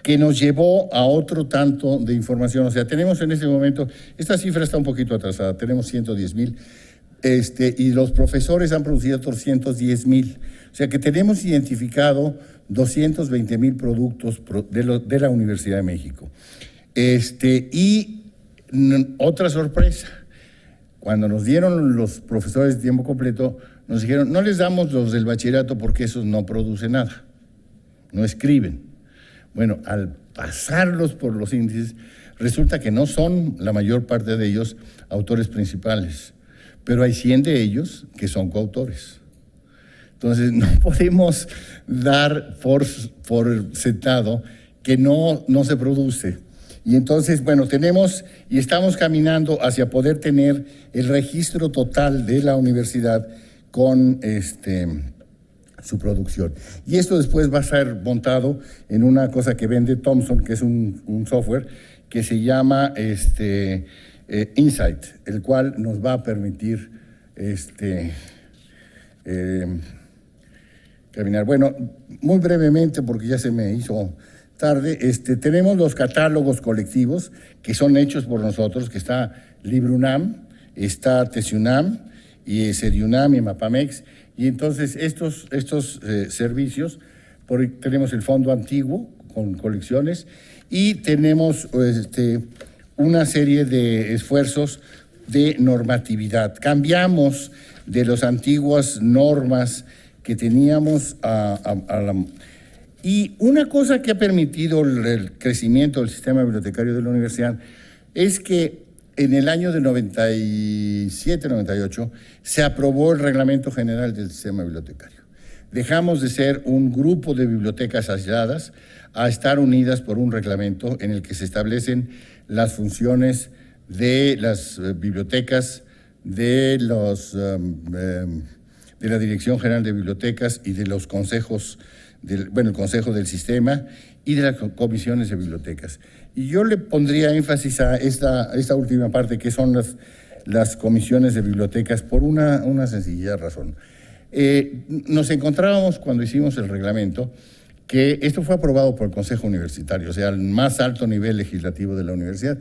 que nos llevó a otro tanto de información. O sea, tenemos en este momento, esta cifra está un poquito atrasada, tenemos 110,000, y los profesores han producido otros 110,000. O sea que tenemos identificado 220,000 productos de la Universidad de México. Y otra sorpresa, cuando nos dieron los profesores de tiempo completo, nos dijeron, no les damos los del bachillerato porque esos no producen nada, no escriben. Bueno, al pasarlos por los índices, resulta que no son la mayor parte de ellos autores principales, pero hay 100 de ellos que son coautores. Entonces, no podemos dar por sentado que no se produce. Y entonces, bueno, tenemos y estamos caminando hacia poder tener el registro total de la universidad con su producción. Y esto después va a ser montado en una cosa que vende Thomson, que es un software que se llama Insight, el cual nos va a permitir caminar. Bueno, muy brevemente, porque ya se me hizo tarde, tenemos los catálogos colectivos que son hechos por nosotros, que está LibreUNAM, está TESIUNAM, y CEDIUNAM y Mapamex, y entonces estos servicios, tenemos el fondo antiguo con colecciones y tenemos una serie de esfuerzos de normatividad. Cambiamos de las antiguas normas que teníamos y una cosa que ha permitido el crecimiento del sistema bibliotecario de la universidad es que en el año de 97-98 se aprobó el Reglamento General del Sistema Bibliotecario. Dejamos de ser un grupo de bibliotecas aisladas a estar unidas por un reglamento en el que se establecen las funciones de las bibliotecas, de la Dirección General de Bibliotecas y de los consejos, el Consejo del Sistema y de las comisiones de bibliotecas. Y yo le pondría énfasis a esta última parte, que son las comisiones de bibliotecas, por una sencilla razón. Nos encontrábamos cuando hicimos el reglamento que esto fue aprobado por el Consejo Universitario, o sea, el más alto nivel legislativo de la universidad.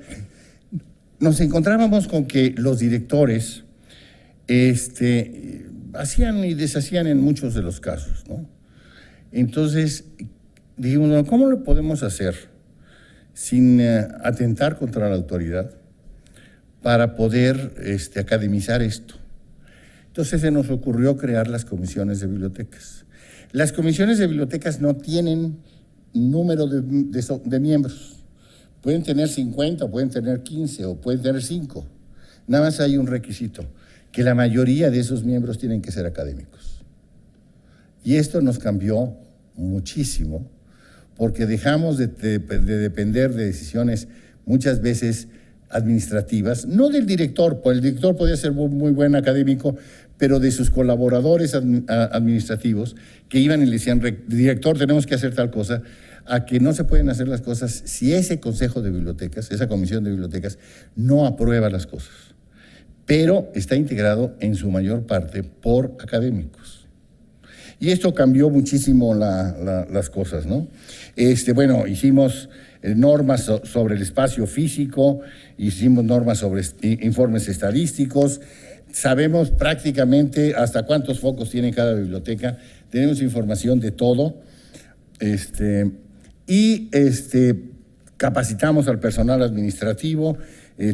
Nos encontrábamos con que los directores hacían y deshacían en muchos de los casos, ¿no? Entonces, dijimos, bueno, ¿cómo lo podemos hacer sin atentar contra la autoridad para poder academizar esto? Entonces se nos ocurrió crear las comisiones de bibliotecas. Las comisiones de bibliotecas no tienen número de miembros. Pueden tener 50, o pueden tener 15, o pueden tener 5. Nada más hay un requisito, que la mayoría de esos miembros tienen que ser académicos. Y esto nos cambió muchísimo, porque dejamos de depender de decisiones muchas veces administrativas, no del director, pues el director podía ser muy buen académico, pero de sus colaboradores administrativos que iban y le decían, director, tenemos que hacer tal cosa, a que no se pueden hacer las cosas si ese consejo de bibliotecas, esa comisión de bibliotecas, no aprueba las cosas, pero está integrado en su mayor parte por académicos. Y esto cambió muchísimo las cosas, ¿no? Bueno, hicimos normas sobre el espacio físico, hicimos normas sobre informes estadísticos, sabemos prácticamente hasta cuántos focos tiene cada biblioteca, tenemos información de todo, capacitamos al personal administrativo,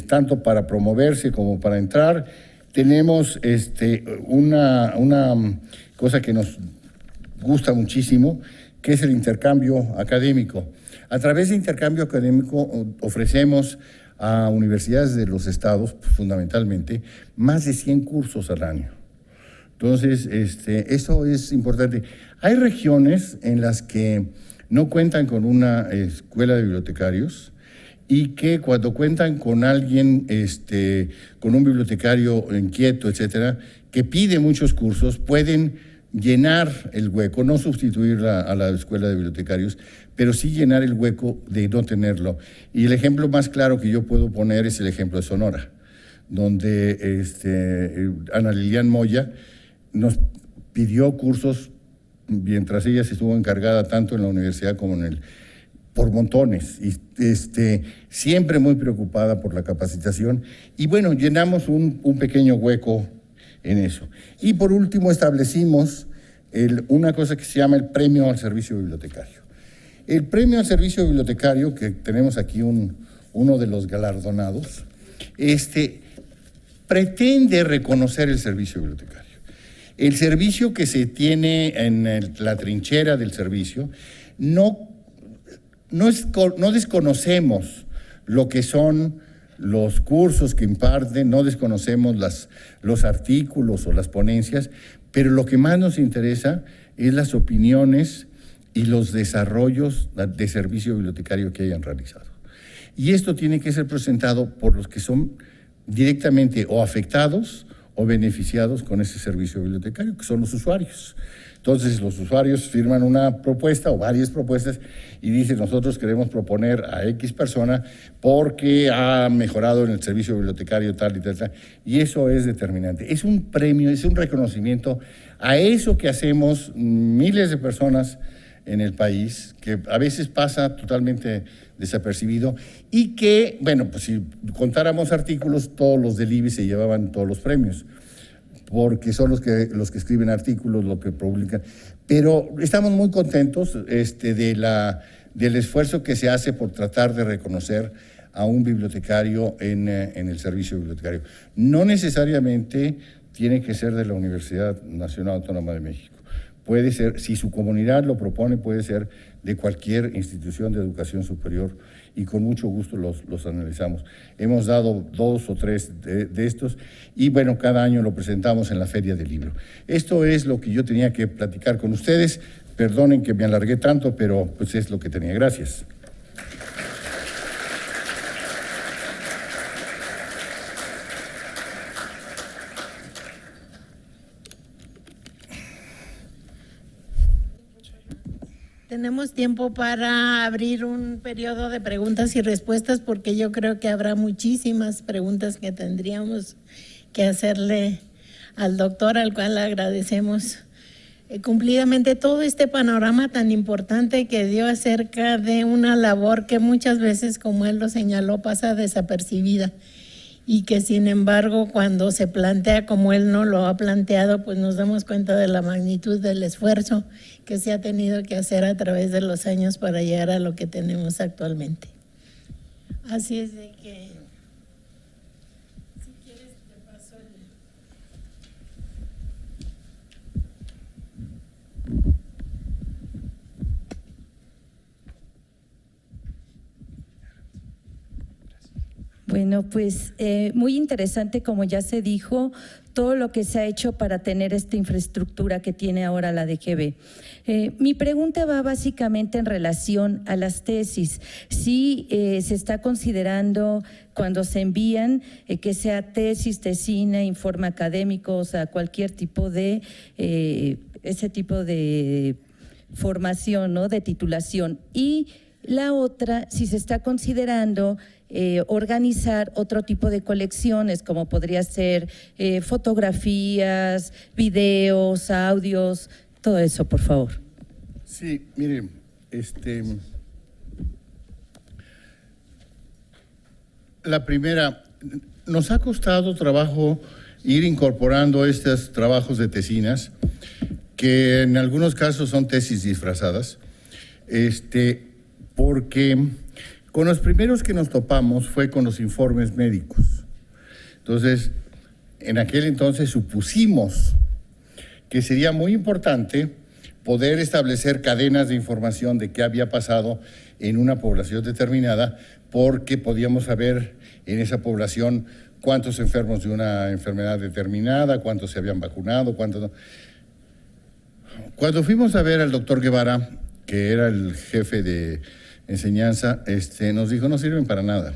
tanto para promoverse como para entrar. Tenemos una cosa que nos gusta muchísimo, que es el intercambio académico. A través de intercambio académico ofrecemos a universidades de los estados, fundamentalmente, más de 100 cursos al año. Entonces, eso es importante. Hay regiones en las que no cuentan con una escuela de bibliotecarios y que cuando cuentan con alguien, con un bibliotecario inquieto, etcétera, que pide muchos cursos, pueden llenar el hueco, no sustituir a la escuela de bibliotecarios, pero sí llenar el hueco de no tenerlo. Y el ejemplo más claro que yo puedo poner es el ejemplo de Sonora, donde Ana Lilian Moya nos pidió cursos mientras ella se estuvo encargada tanto en la universidad como por montones, y siempre muy preocupada por la capacitación. Y bueno, llenamos un pequeño hueco en eso. Y por último establecimos una cosa que se llama el Premio al Servicio Bibliotecario. El Premio al Servicio Bibliotecario, que tenemos aquí uno de los galardonados, pretende reconocer el servicio bibliotecario. El servicio que se tiene en la trinchera del servicio, no desconocemos lo que son los cursos que imparten, no desconocemos los artículos o las ponencias, pero lo que más nos interesa es las opiniones y los desarrollos de servicio bibliotecario que hayan realizado. Y esto tiene que ser presentado por los que son directamente o afectados o beneficiados con ese servicio bibliotecario, que son los usuarios. Entonces, los usuarios firman una propuesta o varias propuestas y dicen, nosotros queremos proponer a X persona porque ha mejorado en el servicio bibliotecario tal y tal, tal. Y eso es determinante. Es un premio, es un reconocimiento a eso que hacemos miles de personas en el país, que a veces pasa totalmente desapercibido y que, bueno, pues si contáramos artículos, todos los del IBI se llevaban todos los premios, porque son los que escriben artículos, los que publican. Pero estamos muy contentos del esfuerzo que se hace por tratar de reconocer a un bibliotecario en el servicio bibliotecario. No necesariamente tiene que ser de la Universidad Nacional Autónoma de México. Puede ser, si su comunidad lo propone, puede ser de cualquier institución de educación superior y con mucho gusto los analizamos. Hemos dado 2 o 3 de estos y bueno, cada año lo presentamos en la Feria del Libro. Esto es lo que yo tenía que platicar con ustedes. Perdonen que me alargué tanto, pero pues es lo que tenía. Gracias. Tenemos tiempo para abrir un periodo de preguntas y respuestas porque yo creo que habrá muchísimas preguntas que tendríamos que hacerle al doctor, al cual le agradecemos cumplidamente todo este panorama tan importante que dio acerca de una labor que muchas veces, como él lo señaló, pasa desapercibida y que sin embargo cuando se plantea como él no lo ha planteado, pues nos damos cuenta de la magnitud del esfuerzo que se ha tenido que hacer a través de los años para llegar a lo que tenemos actualmente. Así es de que, si quieres te paso Bueno, pues muy interesante, como ya se dijo, todo lo que se ha hecho para tener esta infraestructura que tiene ahora la DGB. Mi pregunta va básicamente en relación a las tesis. Si se está considerando cuando se envían que sea tesis, tesina, informe académico, o sea, cualquier tipo de ese tipo de formación, ¿no?, de titulación. Y la otra, si se está considerando organizar otro tipo de colecciones, como podría ser fotografías, videos, audios, todo eso, por favor. Sí, mire, la primera, nos ha costado trabajo ir incorporando estos trabajos de tesinas, que en algunos casos son tesis disfrazadas, porque con los primeros que nos topamos fue con los informes médicos. Entonces, en aquel entonces supusimos que sería muy importante poder establecer cadenas de información de qué había pasado en una población determinada, porque podíamos saber en esa población cuántos enfermos de una enfermedad determinada, cuántos se habían vacunado, cuántos no. Cuando fuimos a ver al doctor Guevara, que era el jefe de enseñanza, nos dijo, no sirven para nada.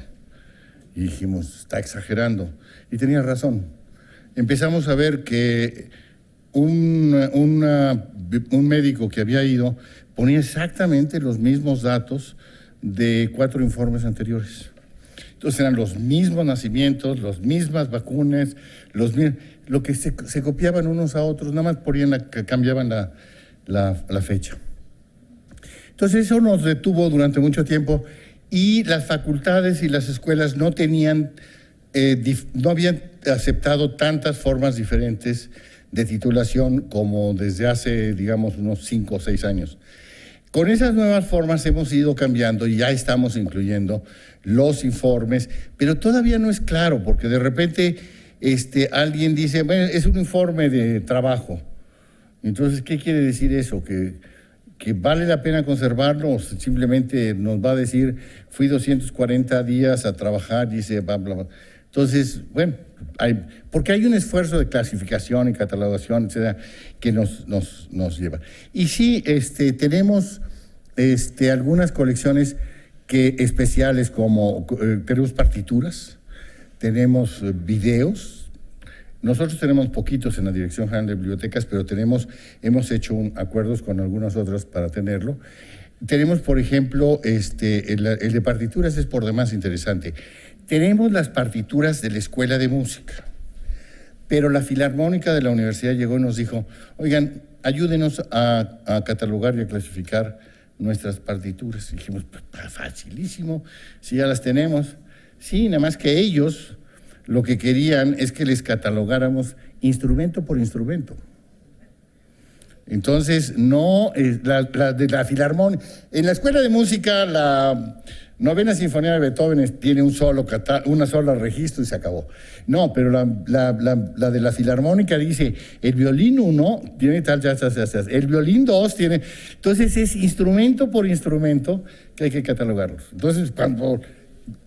Y dijimos, está exagerando. Y tenía razón. Empezamos a ver que un médico que había ido ponía exactamente los mismos datos de 4 informes anteriores. Entonces eran los mismos nacimientos, las mismas vacunas, lo que se copiaban unos a otros, nada más cambiaban la fecha. Entonces eso nos detuvo durante mucho tiempo y las facultades y las escuelas no habían aceptado tantas formas diferentes de titulación como desde hace, digamos, unos 5 o 6 años. Con esas nuevas formas hemos ido cambiando y ya estamos incluyendo los informes, pero todavía no es claro, porque de repente alguien dice, bueno, es un informe de trabajo. Entonces, ¿qué quiere decir eso? ¿Que vale la pena conservarlo o simplemente nos va a decir, fui 240 días a trabajar y dice, bla, bla, bla? Entonces, bueno, porque hay un esfuerzo de clasificación y catalogación, etcétera, que nos lleva. Y sí, tenemos algunas colecciones especiales como tenemos partituras, tenemos videos. Nosotros tenemos poquitos en la Dirección General de Bibliotecas, pero hemos hecho acuerdos con algunas otras para tenerlo. Tenemos, por ejemplo, el de partituras es por demás interesante. Tenemos las partituras de la Escuela de Música, pero la Filarmónica de la Universidad llegó y nos dijo, oigan, ayúdenos a catalogar y a clasificar nuestras partituras. Y dijimos, pues, facilísimo, si ya las tenemos. Sí, nada más que ellos lo que querían es que les catalogáramos instrumento por instrumento. Entonces, no, de la Filarmónica. En la Escuela de Música, la Novena Sinfonía de Beethoven tiene una sola registro y se acabó. No, pero la de la Filarmónica dice, el violín 1 tiene tal, el violín 2 tiene... Entonces, es instrumento por instrumento que hay que catalogarlos. Entonces, cuando...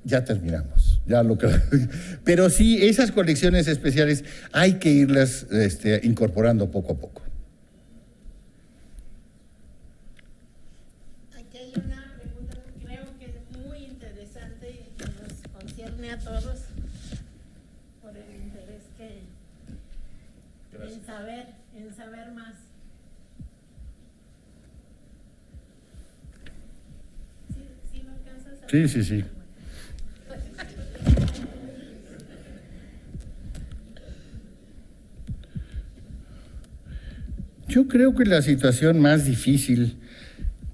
Ya terminamos, pero sí, esas colecciones especiales hay que irlas incorporando poco a poco. Aquí hay una pregunta que creo que es muy interesante y que nos concierne a todos por el interés en saber más. ¿Sí lo alcanzas a ver? Sí. Yo creo que la situación más difícil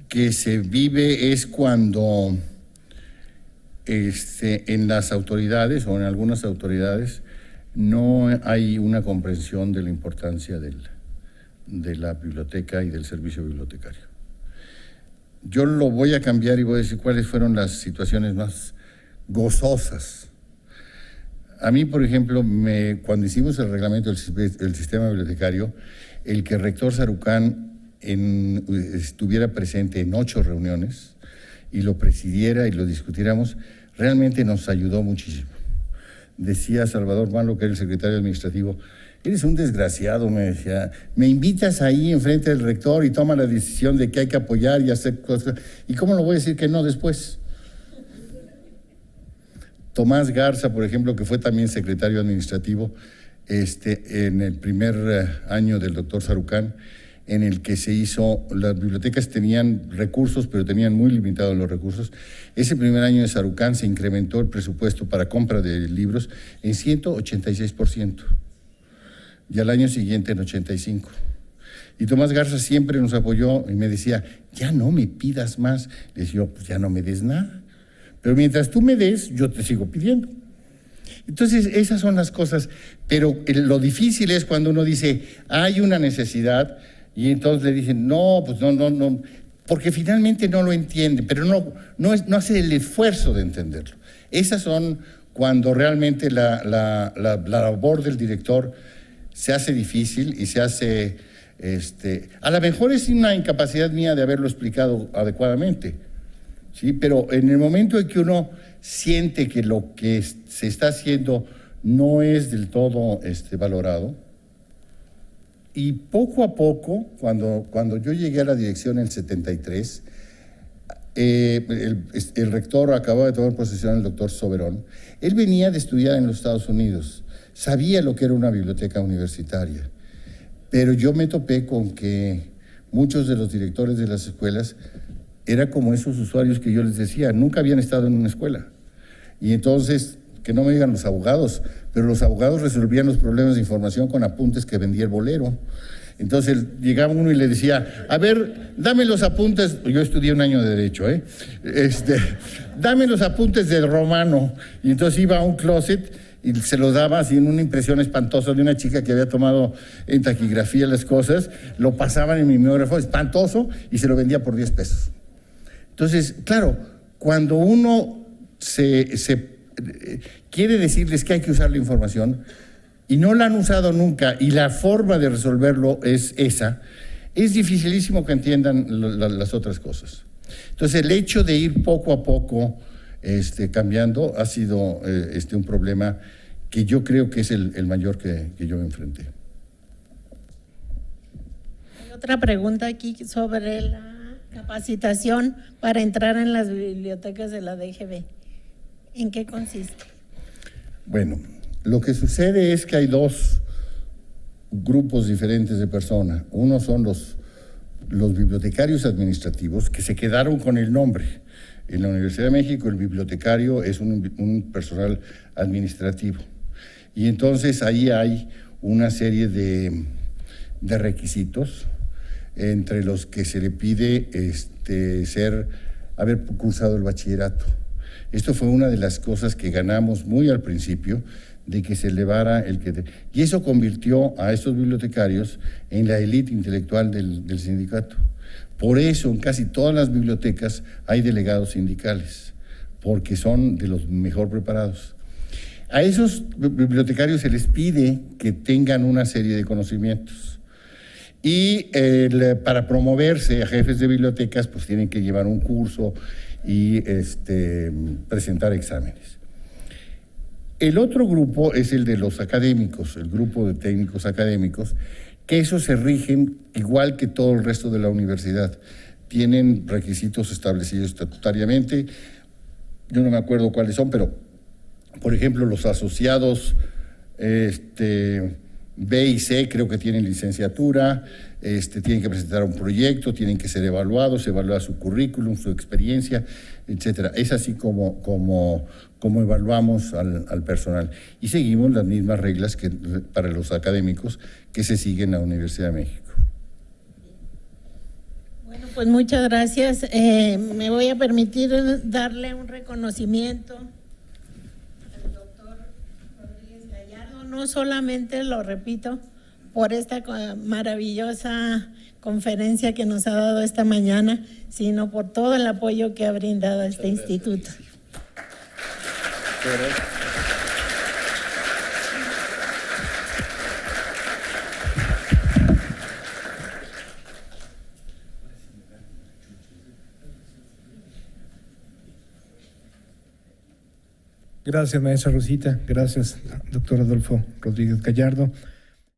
que se vive es cuando en las autoridades o en algunas autoridades no hay una comprensión de la importancia de la biblioteca y del servicio bibliotecario. Yo lo voy a cambiar y voy a decir cuáles fueron las situaciones más gozosas. A mí, por ejemplo, cuando hicimos el reglamento del sistema bibliotecario, el que el rector Sarucán estuviera presente en 8 reuniones y lo presidiera y lo discutiéramos, realmente nos ayudó muchísimo. Decía Salvador Malo, que era el secretario administrativo, eres un desgraciado, me decía, me invitas ahí enfrente del rector y toma la decisión de que hay que apoyar y hacer cosas, ¿y cómo lo voy a decir que no después? Tomás Garza, por ejemplo, que fue también secretario administrativo, en el primer año del doctor Sarucán, en el que se hizo, las bibliotecas tenían recursos, pero tenían muy limitados los recursos. Ese primer año de Sarucán se incrementó el presupuesto para compra de libros en 186%, y al año siguiente en 85%. Y Tomás Garza siempre nos apoyó y me decía, ya no me pidas más. Le decía, pues ya no me des nada, pero mientras tú me des, yo te sigo pidiendo. Entonces, esas son las cosas, pero lo difícil es cuando uno dice, hay una necesidad, y entonces le dicen, no, pues no, porque finalmente no lo entienden, pero no hace el esfuerzo de entenderlo. Esas son cuando realmente la labor del director se hace difícil y se hace, a lo mejor es una incapacidad mía de haberlo explicado adecuadamente, ¿sí? Pero en el momento en que uno siente que lo que se está haciendo no es del todo valorado, y poco a poco, cuando yo llegué a la dirección en el 73, el rector acababa de tomar posesión, el doctor Soberón. Él venía de estudiar en los Estados Unidos, sabía lo que era una biblioteca universitaria, pero yo me topé con que muchos de los directores de las escuelas eran como esos usuarios que yo les decía, nunca habían estado en una escuela. Y entonces, que no me digan los abogados, pero los abogados resolvían los problemas de información con apuntes que vendía el bolero. Entonces llegaba uno y le decía, a ver, dame los apuntes, yo estudié un año de Derecho, dame los apuntes del Romano. Y entonces iba a un closet y se los daba así en una impresión espantosa de una chica que había tomado en taquigrafía las cosas, lo pasaban en mimeógrafo, espantoso, y se lo vendía por 10 pesos. Entonces, claro, cuando uno quiere decirles que hay que usar la información, y no la han usado nunca, y la forma de resolverlo es esa, es dificilísimo que entiendan las otras cosas. Entonces, el hecho de ir poco a poco cambiando ha sido un problema que yo creo que es el mayor que yo me enfrenté. Hay otra pregunta aquí sobre la capacitación para entrar en las bibliotecas de la DGB. ¿En qué consiste? Bueno, lo que sucede es que hay dos grupos diferentes de personas. Uno son los bibliotecarios administrativos, que se quedaron con el nombre. En la Universidad de México el bibliotecario es un personal administrativo. Y entonces ahí hay una serie de requisitos, entre los que se le pide haber cursado el bachillerato. Esto fue una de las cosas que ganamos muy al principio, de que se elevara y eso convirtió a estos bibliotecarios en la élite intelectual del sindicato. Por eso en casi todas las bibliotecas hay delegados sindicales, porque son de los mejor preparados. A esos bibliotecarios se les pide que tengan una serie de conocimientos, y para promoverse a jefes de bibliotecas pues tienen que llevar un curso y presentar exámenes. El otro grupo es el de los académicos, el grupo de técnicos académicos, que esos se rigen igual que todo el resto de la universidad. Tienen requisitos establecidos estatutariamente, yo no me acuerdo cuáles son, pero, por ejemplo, los asociados B y C creo que tienen licenciatura, tienen que presentar un proyecto, tienen que ser evaluados, evalúa su currículum, su experiencia, etcétera. Es así como evaluamos al personal. Y seguimos las mismas reglas que para los académicos que se siguen en la Universidad de México. Bueno, pues muchas gracias. Me voy a permitir darle un reconocimiento al doctor Rodríguez Gallardo, no solamente, lo repito, por esta maravillosa conferencia que nos ha dado esta mañana, sino por todo el apoyo que ha brindado a este instituto. Gracias, maestra Rosita. Gracias, doctor Adolfo Rodríguez Gallardo.